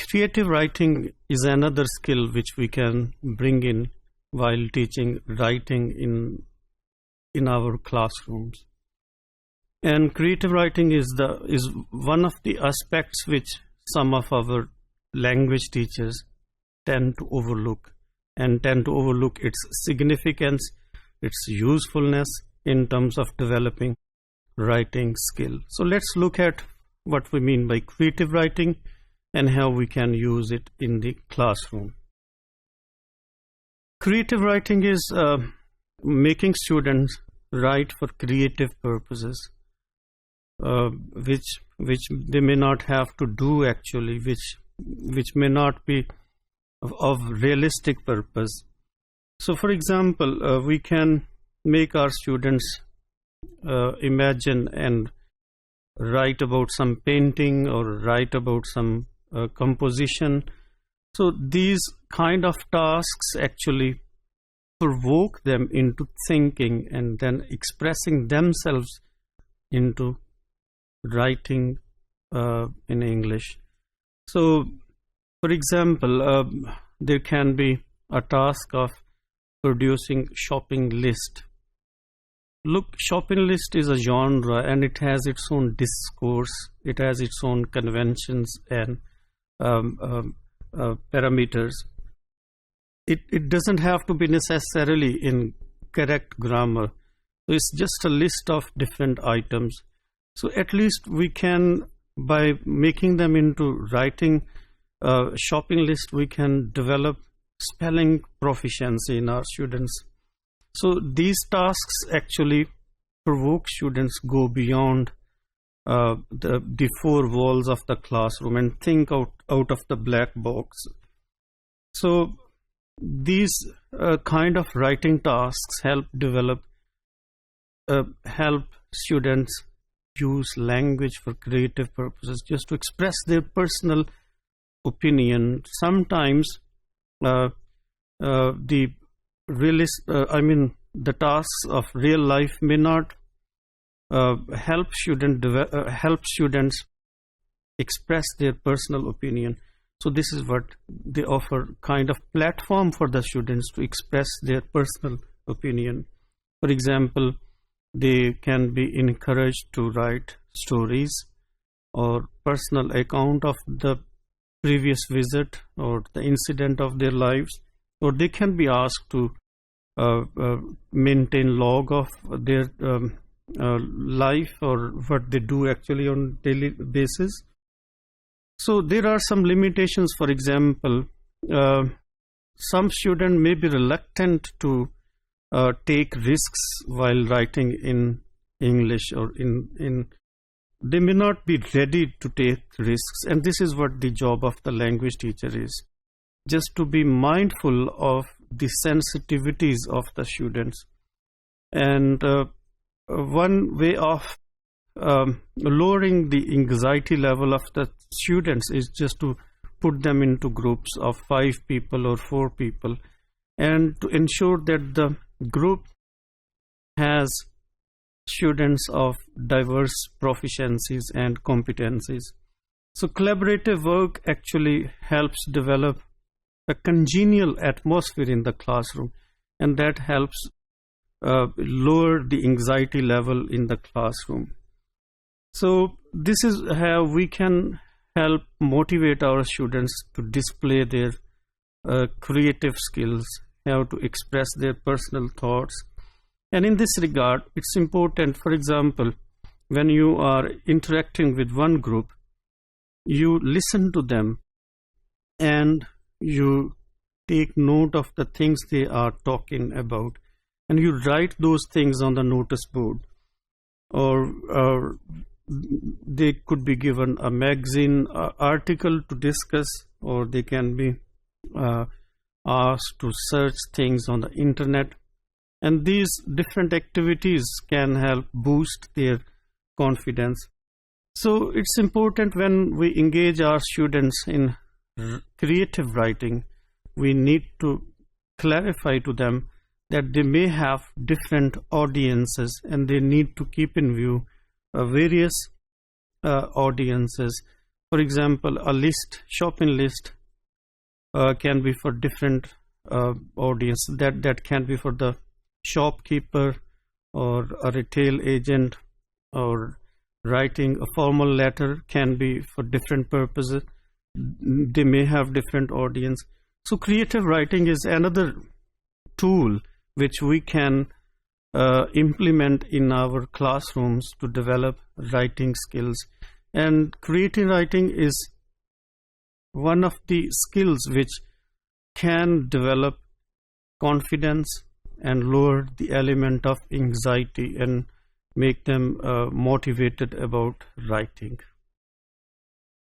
creative writing is another skill which we can bring in while teaching writing in our classrooms. And creative writing is one of the aspects which some of our language teachers tend to overlook its significance, its usefulness in terms of developing writing skill. So let's look at what we mean by creative writing and how we can use it in the classroom. Creative writing is making students write for creative purposes, which they may not have to do actually, which may not be of realistic purpose. So for example, we can make our students imagine and write about some painting or write about some composition. So these kind of tasks actually provoke them into thinking and then expressing themselves into writing in English. So for example, there can be a task of producing shopping list. Look, shopping list is a genre and it has its own discourse, it has its own conventions and parameters. It doesn't have to be necessarily in correct grammar. So it's just a list of different items. So at least we can, by making them into writing shopping list, we can develop spelling proficiency in our students. So these tasks actually provoke students go beyond the four walls of the classroom and think out of the black box. So these kind of writing tasks help students use language for creative purposes, just to express their personal opinion. Sometimes the tasks of real life may not help students express their personal opinion. So this is what they offer, kind of platform for the students to express their personal opinion. For example, they can be encouraged to write stories or personal account of the previous visit or the incident of their lives, or they can be asked to maintain log of their life or what they do actually on daily basis. So there are some limitations. For example, some student may be reluctant to take risks while writing in English, or they may not be ready to take risks, and this is what the job of the language teacher is, just to be mindful of the sensitivities of the students. And one way of lowering the anxiety level of the students is just to put them into groups of 5 people or 4 people, and to ensure that the group has students of diverse proficiencies and competencies. So collaborative work actually helps develop a congenial atmosphere in the classroom, and that helps lower the anxiety level in the classroom. So this is how we can help motivate our students to display their creative skills, how to express their personal thoughts. And in this regard, it's important, for example, when you are interacting with one group, you listen to them and you take note of the things they are talking about, and you write those things on the notice board, or they could be given a magazine article to discuss, or they can be asked to search things on the internet. And these different activities can help boost their confidence. So it's important when we engage our students in creative writing, we need to clarify to them that they may have different audiences, and they need to keep in view various audiences For example, a list, shopping list, can be for different audience. That can be for the shopkeeper or a retail agent, or writing a formal letter can be for different purposes. They may have different audience. So creative writing is another tool which we can implement in our classrooms to develop writing skills. And creative writing is one of the skills which can develop confidence and lower the element of anxiety and make them motivated about writing.